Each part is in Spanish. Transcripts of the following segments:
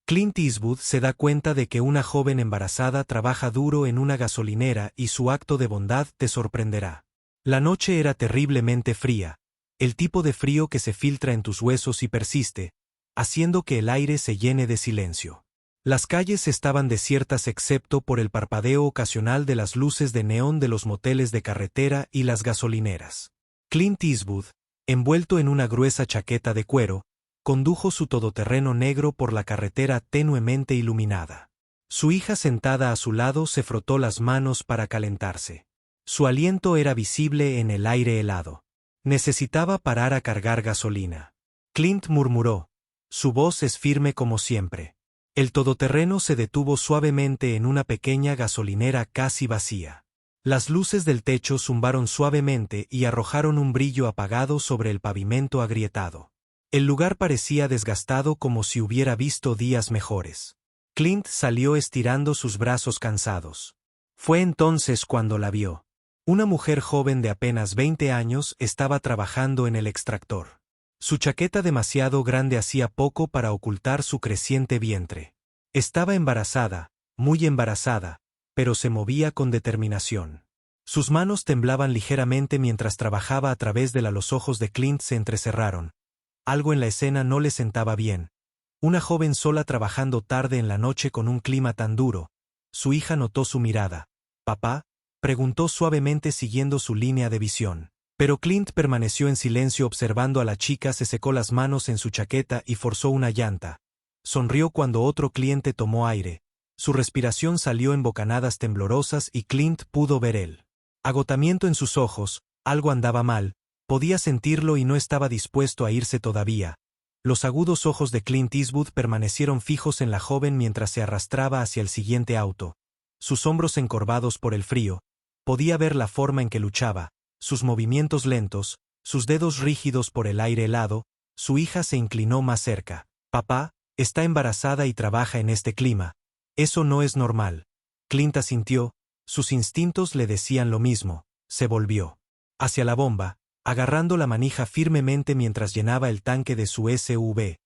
Clint Eastwood se da cuenta de que una joven embarazada trabaja duro en una gasolinera y su acto de bondad te sorprenderá. La noche era terriblemente fría, el tipo de frío que se filtra en tus huesos y persiste, haciendo que el aire se llene de silencio. Las calles estaban desiertas excepto por el parpadeo ocasional de las luces de neón de los moteles de carretera y las gasolineras. Clint Eastwood, envuelto en una gruesa chaqueta de cuero, condujo su todoterreno negro por la carretera tenuemente iluminada. Su hija sentada a su lado se frotó las manos para calentarse. Su aliento era visible en el aire helado. Necesitaba parar a cargar gasolina. Clint murmuró. Su voz es firme como siempre. El todoterreno se detuvo suavemente en una pequeña gasolinera casi vacía. Las luces del techo zumbaron suavemente y arrojaron un brillo apagado sobre el pavimento agrietado. El lugar parecía desgastado como si hubiera visto días mejores. Clint salió estirando sus brazos cansados. Fue entonces cuando la vio. Una mujer joven de apenas 20 años estaba trabajando en el extractor. Su chaqueta demasiado grande hacía poco para ocultar su creciente vientre. Estaba embarazada, muy embarazada, pero se movía con determinación. Sus manos temblaban ligeramente mientras trabajaba a través de los ojos de Clint se entrecerraron. Algo en la escena no le sentaba bien. Una joven sola trabajando tarde en la noche con un clima tan duro. Su hija notó su mirada. «¿Papá?», preguntó suavemente siguiendo su línea de visión. Pero Clint permaneció en silencio observando a la chica. Se secó las manos en su chaqueta y forzó una llanta. Sonrió cuando otro cliente tomó aire. Su respiración salió en bocanadas temblorosas y Clint pudo ver el agotamiento en sus ojos. Algo andaba mal. Podía sentirlo y no estaba dispuesto a irse todavía. Los agudos ojos de Clint Eastwood permanecieron fijos en la joven mientras se arrastraba hacia el siguiente auto. Sus hombros encorvados por el frío. Podía ver la forma en que luchaba, sus movimientos lentos, sus dedos rígidos por el aire helado. Su hija se inclinó más cerca. «Papá, está embarazada y trabaja en este clima. Eso no es normal». Clint asintió, sus instintos le decían lo mismo. Se volvió hacia la bomba, agarrando la manija firmemente mientras llenaba el tanque de su SUV.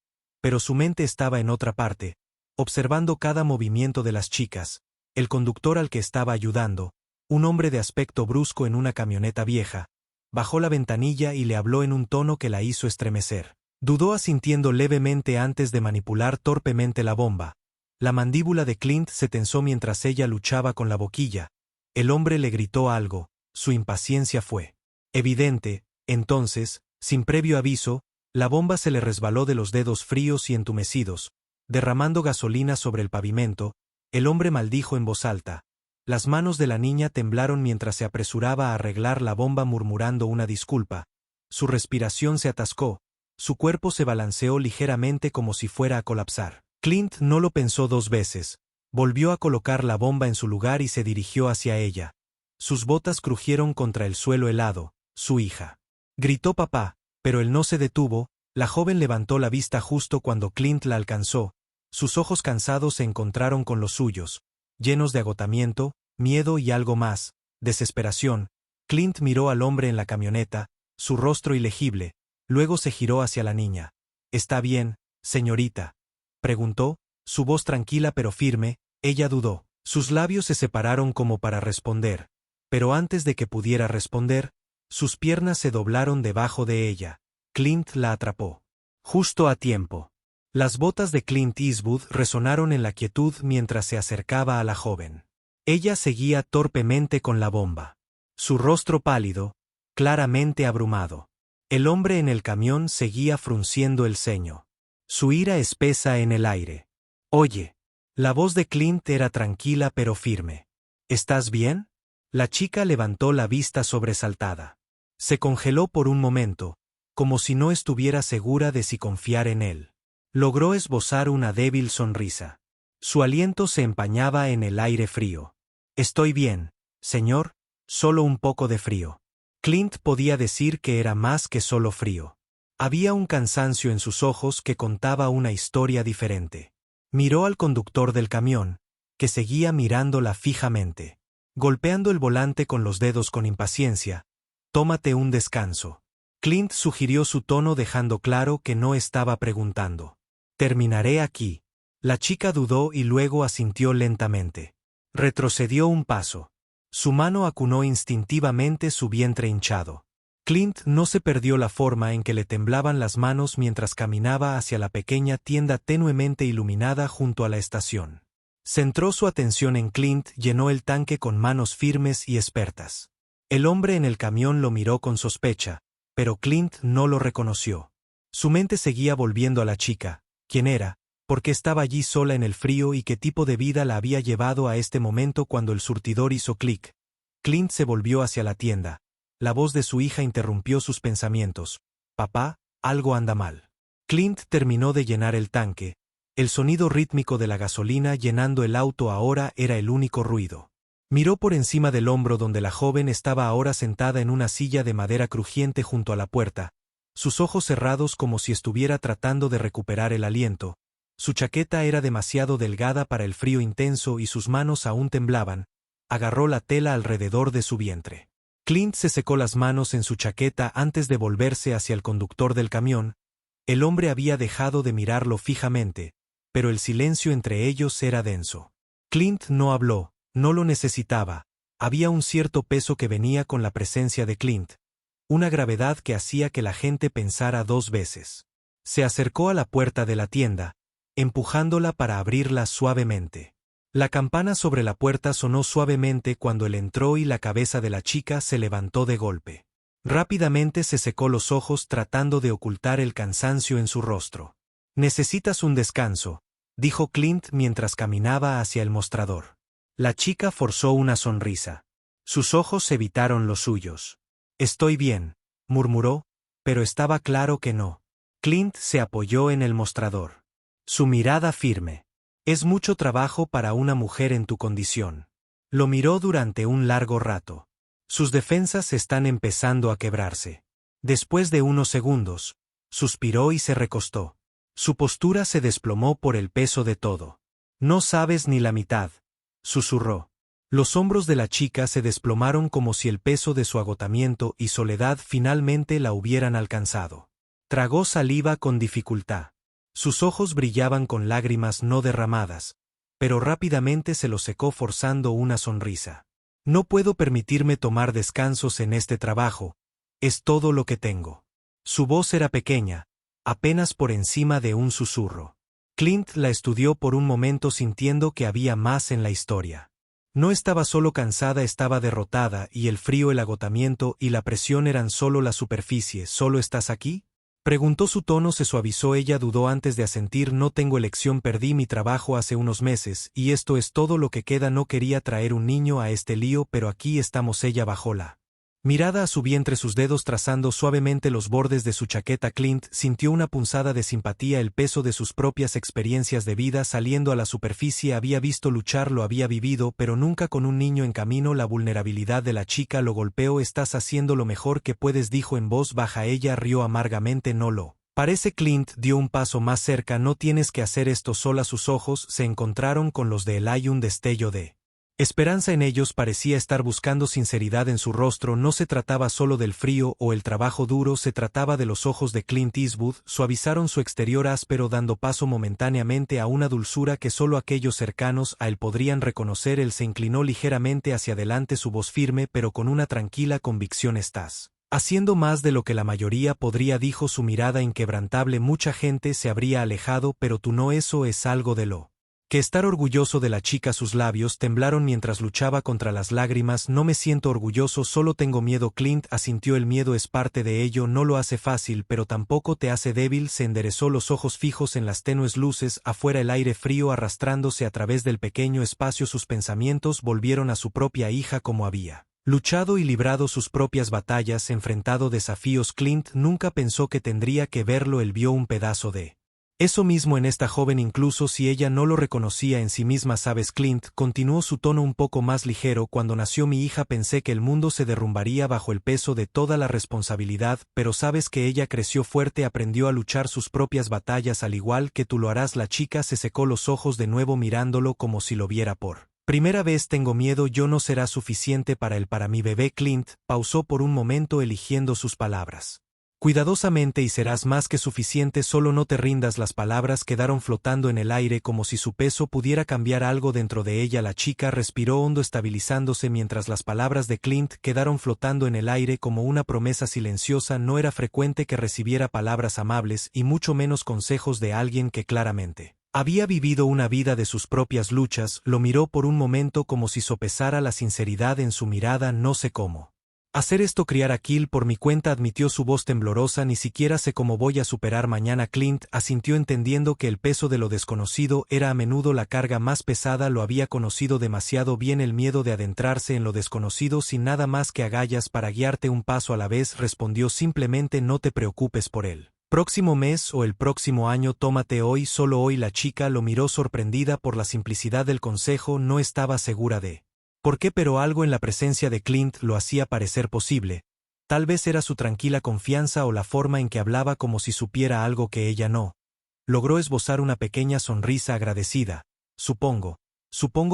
Pero su mente estaba en otra parte, observando cada movimiento de las chicas. El conductor al que estaba ayudando, un hombre de aspecto brusco en una camioneta vieja, bajó la ventanilla y le habló en un tono que la hizo estremecer. Dudó asintiendo levemente antes de manipular torpemente la bomba. La mandíbula de Clint se tensó mientras ella luchaba con la boquilla. El hombre le gritó algo. Su impaciencia fue evidente. Entonces, sin previo aviso, la bomba se le resbaló de los dedos fríos y entumecidos, derramando gasolina sobre el pavimento. El hombre maldijo en voz alta. Las manos de la niña temblaron mientras se apresuraba a arreglar la bomba murmurando una disculpa. Su respiración se atascó, su cuerpo se balanceó ligeramente como si fuera a colapsar. Clint no lo pensó dos veces, volvió a colocar la bomba en su lugar y se dirigió hacia ella. Sus botas crujieron contra el suelo helado. Su hija gritó papá, pero él no se detuvo. La joven levantó la vista justo cuando Clint la alcanzó. Sus ojos cansados se encontraron con los suyos, llenos de agotamiento, miedo y algo más, desesperación. Clint miró al hombre en la camioneta, su rostro ilegible, luego se giró hacia la niña. «¿Está bien, señorita?», preguntó, su voz tranquila pero firme. Ella dudó. Sus labios se separaron como para responder, pero antes de que pudiera responder, sus piernas se doblaron debajo de ella. Clint la atrapó. Justo a tiempo. Las botas de Clint Eastwood resonaron en la quietud mientras se acercaba a la joven. Ella seguía torpemente con la bomba. Su rostro pálido, claramente abrumado. El hombre en el camión seguía frunciendo el ceño. Su ira espesa en el aire. «Oye». La voz de Clint era tranquila pero firme. «¿Estás bien?». La chica levantó la vista sobresaltada. Se congeló por un momento, como si no estuviera segura de si confiar en él. Logró esbozar una débil sonrisa. Su aliento se empañaba en el aire frío. «Estoy bien, señor, solo un poco de frío». Clint podía decir que era más que solo frío. Había un cansancio en sus ojos que contaba una historia diferente. Miró al conductor del camión, que seguía mirándola fijamente. Golpeando el volante con los dedos con impaciencia. «Tómate un descanso». Clint sugirió su tono dejando claro que no estaba preguntando. «Terminaré aquí». La chica dudó y luego asintió lentamente. Retrocedió un paso. Su mano acunó instintivamente su vientre hinchado. Clint no se perdió la forma en que le temblaban las manos mientras caminaba hacia la pequeña tienda tenuemente iluminada junto a la estación. Centró su atención en Clint, llenó el tanque con manos firmes y expertas. El hombre en el camión lo miró con sospecha, pero Clint no lo reconoció. Su mente seguía volviendo a la chica, quién era, por qué estaba allí sola en el frío y qué tipo de vida la había llevado a este momento cuando el surtidor hizo clic. Clint se volvió hacia la tienda. La voz de su hija interrumpió sus pensamientos. «Papá, algo anda mal». Clint terminó de llenar el tanque. El sonido rítmico de la gasolina llenando el auto ahora era el único ruido. Miró por encima del hombro donde la joven estaba ahora sentada en una silla de madera crujiente junto a la puerta, sus ojos cerrados como si estuviera tratando de recuperar el aliento. Su chaqueta era demasiado delgada para el frío intenso y sus manos aún temblaban. Agarró la tela alrededor de su vientre. Clint se secó las manos en su chaqueta antes de volverse hacia el conductor del camión. El hombre había dejado de mirarlo fijamente, pero el silencio entre ellos era denso. Clint no habló, no lo necesitaba. Había un cierto peso que venía con la presencia de Clint, una gravedad que hacía que la gente pensara dos veces. Se acercó a la puerta de la tienda, empujándola para abrirla suavemente. La campana sobre la puerta sonó suavemente cuando él entró y la cabeza de la chica se levantó de golpe. Rápidamente se secó los ojos tratando de ocultar el cansancio en su rostro. «Necesitas un descanso», dijo Clint mientras caminaba hacia el mostrador. La chica forzó una sonrisa. Sus ojos evitaron los suyos. «Estoy bien», murmuró, pero estaba claro que no. Clint se apoyó en el mostrador. Su mirada firme. «Es mucho trabajo para una mujer en tu condición». Lo miró durante un largo rato. Sus defensas están empezando a quebrarse. Después de unos segundos, suspiró y se recostó. Su postura se desplomó por el peso de todo. «No sabes ni la mitad», susurró. Los hombros de la chica se desplomaron como si el peso de su agotamiento y soledad finalmente la hubieran alcanzado. Tragó saliva con dificultad. Sus ojos brillaban con lágrimas no derramadas, pero rápidamente se los secó forzando una sonrisa. «No puedo permitirme tomar descansos en este trabajo, es todo lo que tengo». Su voz era pequeña, apenas por encima de un susurro. Clint la estudió por un momento sintiendo que había más en la historia. No estaba solo cansada, estaba derrotada y el frío, el agotamiento y la presión eran solo la superficie. «¿Solo estás aquí?», preguntó. Su tono se suavizó. Ella dudó antes de asentir. «No tengo elección, perdí mi trabajo hace unos meses y esto es todo lo que queda. No quería traer un niño a este lío, pero aquí estamos». Ella bajó la mirada a su vientre, sus dedos trazando suavemente los bordes de su chaqueta. Clint sintió una punzada de simpatía, el peso de sus propias experiencias de vida saliendo a la superficie. Había visto luchar, lo había vivido, pero nunca con un niño en camino. La vulnerabilidad de la chica lo golpeó. «Estás haciendo lo mejor que puedes», dijo en voz baja. Ella rió amargamente. «No lo parece». Clint dio un paso más cerca. «No tienes que hacer esto sola». Sus ojos se encontraron con los de él. Hay un destello de esperanza en ellos, parecía estar buscando sinceridad en su rostro. No se trataba solo del frío o el trabajo duro, se trataba de los ojos de Clint Eastwood. Suavizaron su exterior áspero dando paso momentáneamente a una dulzura que solo aquellos cercanos a él podrían reconocer. Él se inclinó ligeramente hacia adelante, su voz firme pero con una tranquila convicción. «Estás haciendo más de lo que la mayoría podría», dijo, su mirada inquebrantable. «Mucha gente se habría alejado, pero tú no. Eso es algo de lo que estar orgulloso de». La chica, sus labios temblaron mientras luchaba contra las lágrimas. «No me siento orgulloso, solo tengo miedo». Clint asintió. «El miedo es parte de ello, no lo hace fácil, pero tampoco te hace débil». Se enderezó, los ojos fijos en las tenues luces afuera, el aire frío arrastrándose a través del pequeño espacio. Sus pensamientos volvieron a su propia hija, como había luchado y librado sus propias batallas, enfrentado desafíos. Clint nunca pensó que tendría que verlo. Él vio un pedazo de eso mismo en esta joven, incluso si ella no lo reconocía en sí misma. «Sabes», Clint continuó, su tono un poco más ligero, «cuando nació mi hija pensé que el mundo se derrumbaría bajo el peso de toda la responsabilidad, pero sabes que ella creció fuerte, aprendió a luchar sus propias batallas al igual que tú lo harás». La chica se secó los ojos de nuevo mirándolo como si lo viera por primera vez. «Tengo miedo, yo no será suficiente para él, para mi bebé». Clint pausó por un momento eligiendo sus palabras. Cuidadosamente y serás más que suficiente, solo no te rindas. Las palabras quedaron flotando en el aire como si su peso pudiera cambiar algo dentro de ella. La chica respiró hondo, estabilizándose mientras las palabras de Clint quedaron flotando en el aire como una promesa silenciosa. No era frecuente que recibiera palabras amables y mucho menos consejos de alguien que claramente había vivido una vida de sus propias luchas. Lo miró por un momento como si sopesara la sinceridad en su mirada. No sé cómo hacer esto, criar a Kill por mi cuenta, admitió su voz temblorosa. Ni siquiera sé cómo voy a superar mañana. Clint asintió, entendiendo que el peso de lo desconocido era a menudo la carga más pesada. Lo había conocido demasiado bien, el miedo de adentrarse en lo desconocido sin nada más que agallas para guiarte un paso a la vez. Respondió simplemente: no te preocupes por él. Próximo mes o el próximo año, tómate hoy, solo hoy. La chica lo miró sorprendida por la simplicidad del consejo. No estaba segura de ¿por qué? Pero algo en la presencia de Clint lo hacía parecer posible. Tal vez era su tranquila confianza o la forma en que hablaba, como si supiera algo que ella no. Logró esbozar una pequeña sonrisa agradecida. Supongo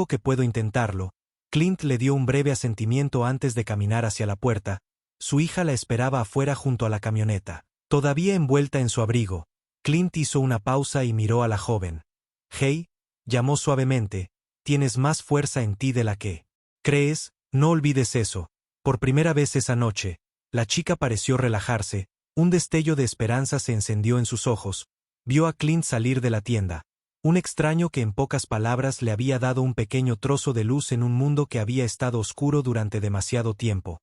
que puedo intentarlo. Clint le dio un breve asentimiento antes de caminar hacia la puerta. Su hija la esperaba afuera junto a la camioneta, todavía envuelta en su abrigo. Clint hizo una pausa y miró a la joven. «Hey», llamó suavemente, «tienes más fuerza en ti de la que crees, no olvides eso». Por primera vez esa noche, la chica pareció relajarse. Un destello de esperanza se encendió en sus ojos. Vio a Clint salir de la tienda. Un extraño que en pocas palabras le había dado un pequeño trozo de luz en un mundo que había estado oscuro durante demasiado tiempo.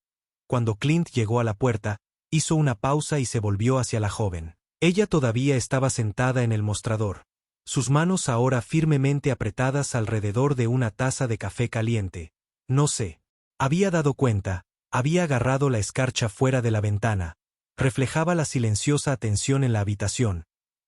Cuando Clint llegó a la puerta, hizo una pausa y se volvió hacia la joven. Ella todavía estaba sentada en el mostrador, sus manos ahora firmemente apretadas alrededor de una taza de café caliente. No se había dado cuenta, había agarrado la escarcha fuera de la ventana. Reflejaba la silenciosa atención en la habitación.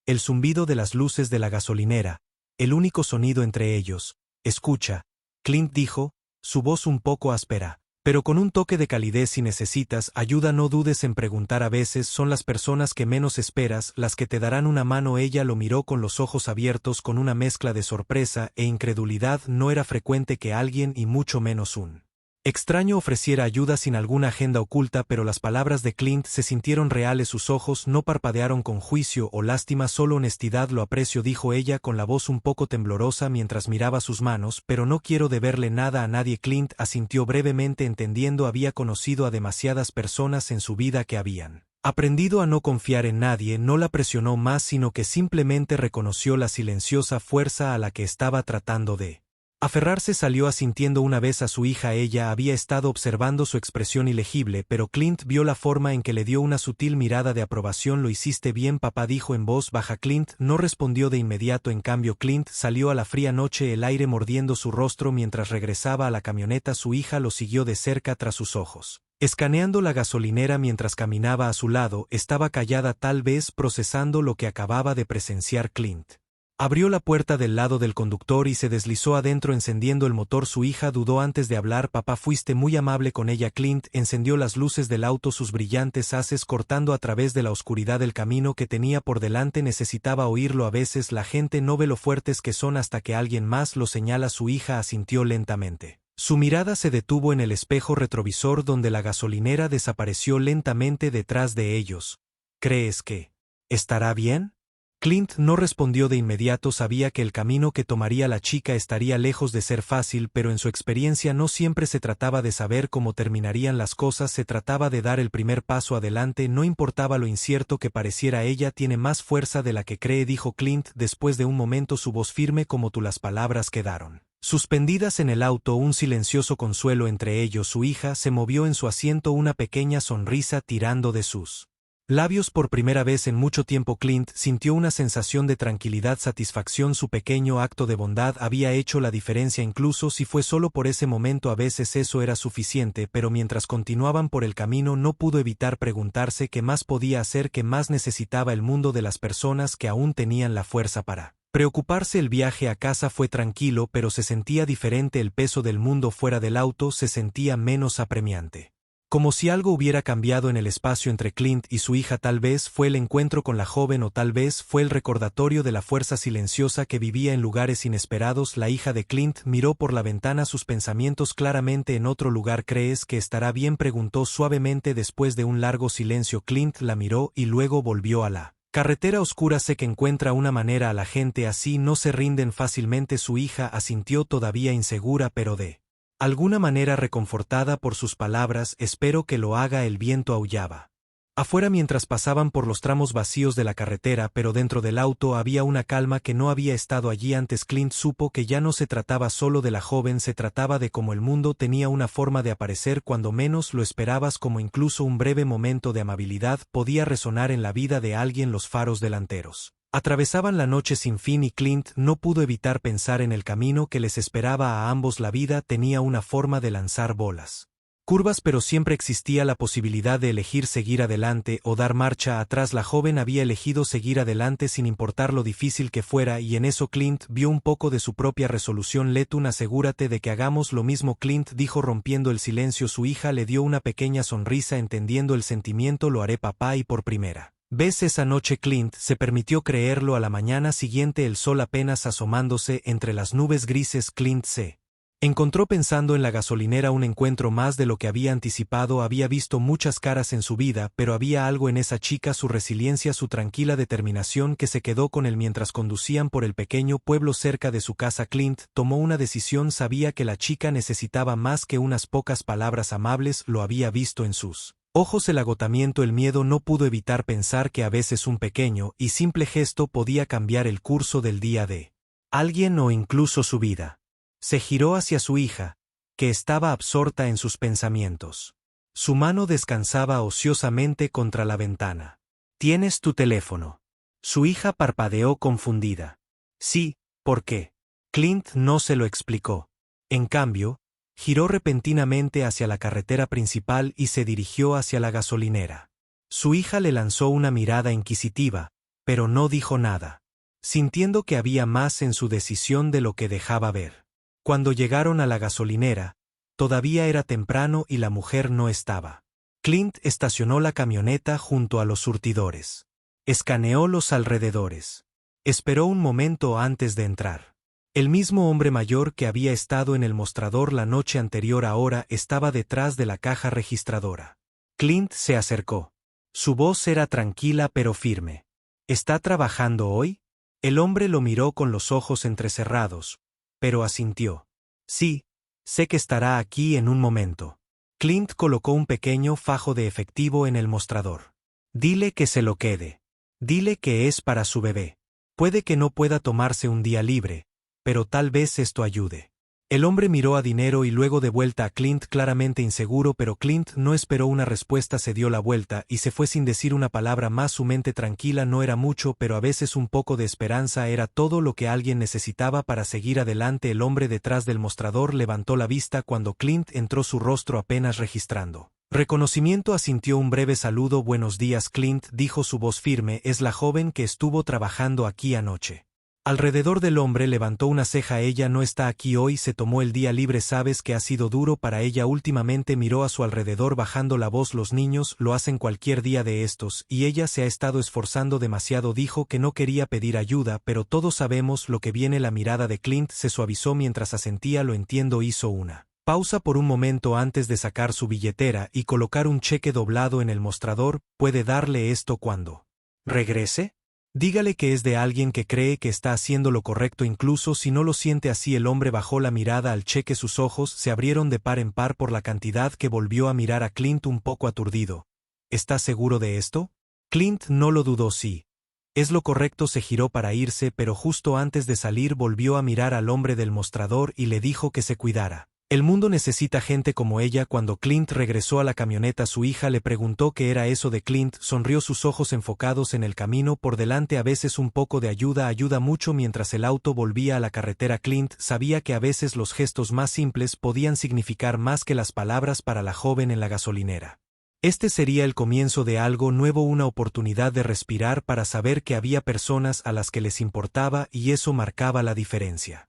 El zumbido de las luces de la gasolinera, el único sonido entre ellos. «Escucha», Clint dijo, su voz un poco áspera, pero con un toque de calidez. «Si necesitas ayuda, no dudes en preguntar. A veces son las personas que menos esperas las que te darán una mano». Ella lo miró con los ojos abiertos, con una mezcla de sorpresa e incredulidad. No era frecuente que alguien, y mucho menos un extraño, ofreciera ayuda sin alguna agenda oculta, pero las palabras de Clint se sintieron reales. Sus ojos no parpadearon con juicio o lástima, solo honestidad. «Lo aprecio», dijo ella con la voz un poco temblorosa mientras miraba sus manos, «pero no quiero deberle nada a nadie». Clint asintió brevemente, entendiendo. Había conocido a demasiadas personas en su vida que habían aprendido a no confiar en nadie. No la presionó más, sino que simplemente reconoció la silenciosa fuerza a la que estaba tratando de aferrarse. Salió asintiendo una vez a su hija. Ella había estado observando su expresión ilegible, pero Clint vio la forma en que le dio una sutil mirada de aprobación. «Lo hiciste bien, papá», dijo en voz baja. Clint no respondió de inmediato. En cambio, Clint salió a la fría noche, el aire mordiendo su rostro. Mientras regresaba a la camioneta, su hija lo siguió de cerca tras sus ojos, escaneando la gasolinera mientras caminaba a su lado. Estaba callada, tal vez procesando lo que acababa de presenciar. Clint abrió la puerta del lado del conductor y se deslizó adentro, encendiendo el motor. Su hija dudó antes de hablar. «Papá, fuiste muy amable con ella». Clint encendió las luces del auto, sus brillantes haces cortando a través de la oscuridad el camino que tenía por delante. Necesitaba oírlo. A veces la gente no ve lo fuertes que son hasta que alguien más lo señala. Su hija asintió lentamente. Su mirada se detuvo en el espejo retrovisor, donde la gasolinera desapareció lentamente detrás de ellos. «¿Crees que estará bien?». Clint no respondió de inmediato. Sabía que el camino que tomaría la chica estaría lejos de ser fácil, pero en su experiencia no siempre se trataba de saber cómo terminarían las cosas, se trataba de dar el primer paso adelante. No importaba lo incierto que pareciera. «Ella tiene más fuerza de la que cree», dijo Clint después de un momento, su voz firme como tú. Las palabras quedaron suspendidas en el auto, un silencioso consuelo entre ellos. Su hija se movió en su asiento, una pequeña sonrisa tirando de sus labios. Por primera vez en mucho tiempo, Clint sintió una sensación de tranquilidad, satisfacción. Su pequeño acto de bondad había hecho la diferencia, incluso si fue solo por ese momento. A veces eso era suficiente, pero mientras continuaban por el camino no pudo evitar preguntarse qué más podía hacer, qué más necesitaba el mundo de las personas que aún tenían la fuerza para preocuparse. El viaje a casa fue tranquilo, pero se sentía diferente. El peso del mundo fuera del auto se sentía menos apremiante. Como si algo hubiera cambiado en el espacio entre Clint y su hija. Tal vez fue el encuentro con la joven o tal vez fue el recordatorio de la fuerza silenciosa que vivía en lugares inesperados. La hija de Clint miró por la ventana, sus pensamientos claramente en otro lugar. ¿Crees que estará bien?, preguntó suavemente después de un largo silencio. Clint la miró y luego volvió a la carretera oscura. Sé que encuentra una manera, a la gente así no se rinden fácilmente. Su hija asintió, todavía insegura pero de alguna manera reconfortada por sus palabras. Espero que lo haga. El viento aullaba afuera mientras pasaban por los tramos vacíos de la carretera, pero dentro del auto había una calma que no había estado allí antes. Clint supo que ya no se trataba solo de la joven, se trataba de cómo el mundo tenía una forma de aparecer cuando menos lo esperabas, como incluso un breve momento de amabilidad podía resonar en la vida de alguien. Los faros delanteros atravesaban la noche sin fin y Clint no pudo evitar pensar en el camino que les esperaba a ambos. La vida tenía una forma de lanzar bolas curvas, pero siempre existía la posibilidad de elegir seguir adelante o dar marcha atrás. La joven había elegido seguir adelante sin importar lo difícil que fuera, y en eso Clint vio un poco de su propia resolución. Letun, asegúrate de que hagamos lo mismo, Clint dijo rompiendo el silencio. Su hija le dio una pequeña sonrisa entendiendo el sentimiento. Lo haré, papá, y por primera vez esa noche Clint se permitió creerlo. A la mañana siguiente, el sol apenas asomándose entre las nubes grises, Clint se encontró pensando en la gasolinera. Un encuentro más de lo que había anticipado. Había visto muchas caras en su vida, pero había algo en esa chica, su resiliencia, su tranquila determinación, que se quedó con él mientras conducían por el pequeño pueblo cerca de su casa. Clint tomó una decisión. Sabía que la chica necesitaba más que unas pocas palabras amables. Lo había visto en sus ojos, el agotamiento, el miedo. No pudo evitar pensar que a veces un pequeño y simple gesto podía cambiar el curso del día de alguien o incluso su vida. Se giró hacia su hija, que estaba absorta en sus pensamientos. Su mano descansaba ociosamente contra la ventana. ¿Tienes tu teléfono?, su hija parpadeó confundida. Sí, ¿por qué? Clint no se lo explicó. En cambio, giró repentinamente hacia la carretera principal y se dirigió hacia la gasolinera. Su hija le lanzó una mirada inquisitiva, pero no dijo nada, sintiendo que había más en su decisión de lo que dejaba ver. Cuando llegaron a la gasolinera, todavía era temprano y la mujer no estaba. Clint estacionó la camioneta junto a los surtidores. Escaneó los alrededores. Esperó un momento antes de entrar. El mismo hombre mayor que había estado en el mostrador la noche anterior ahora estaba detrás de la caja registradora. Clint se acercó. Su voz era tranquila pero firme. ¿Está trabajando hoy? El hombre lo miró con los ojos entrecerrados, pero asintió. Sí, sé que estará aquí en un momento. Clint colocó un pequeño fajo de efectivo en el mostrador. Dile que se lo quede. Dile que es para su bebé. Puede que no pueda tomarse un día libre, pero tal vez esto ayude. El hombre miró a dinero y luego de vuelta a Clint, claramente inseguro, pero Clint no esperó una respuesta. Se dio la vuelta y se fue sin decir una palabra más. Su mente tranquila. No era mucho, pero a veces un poco de esperanza era todo lo que alguien necesitaba para seguir adelante. El hombre detrás del mostrador levantó la vista cuando Clint entró, su rostro apenas registrando reconocimiento. Asintió un breve saludo. Buenos días, Clint, dijo, su voz firme. Es la joven que estuvo trabajando aquí anoche. Alrededor del hombre levantó una ceja. Ella no está aquí hoy, se tomó el día libre. Sabes que ha sido duro para ella últimamente. Miró a su alrededor bajando la voz. Los niños lo hacen cualquier día de estos, y ella se ha estado esforzando demasiado. Dijo que no quería pedir ayuda, pero todos sabemos lo que viene. La mirada de Clint se suavizó mientras asentía. Lo entiendo. Hizo una pausa por un momento antes de sacar su billetera y colocar un cheque doblado en el mostrador. ¿Puede darle esto cuando regrese? Dígale que es de alguien que cree que está haciendo lo correcto incluso si no lo siente así. El hombre bajó la mirada al cheque. Sus ojos se abrieron de par en par por la cantidad que volvió a mirar a Clint un poco aturdido. ¿Estás seguro de esto? Clint no lo dudó. Sí. Es lo correcto. Se giró para irse, pero justo antes de salir volvió a mirar al hombre del mostrador y le dijo que se cuidara. El mundo necesita gente como ella. Cuando Clint regresó a la camioneta, su hija le preguntó qué era eso de Clint. Sonrió, sus ojos enfocados en el camino por delante. A veces un poco de ayuda ayuda mucho. Mientras el auto volvía a la carretera, Clint sabía que a veces los gestos más simples podían significar más que las palabras para la joven en la gasolinera. Este sería el comienzo de algo nuevo, una oportunidad de respirar para saber que había personas a las que les importaba, y eso marcaba la diferencia.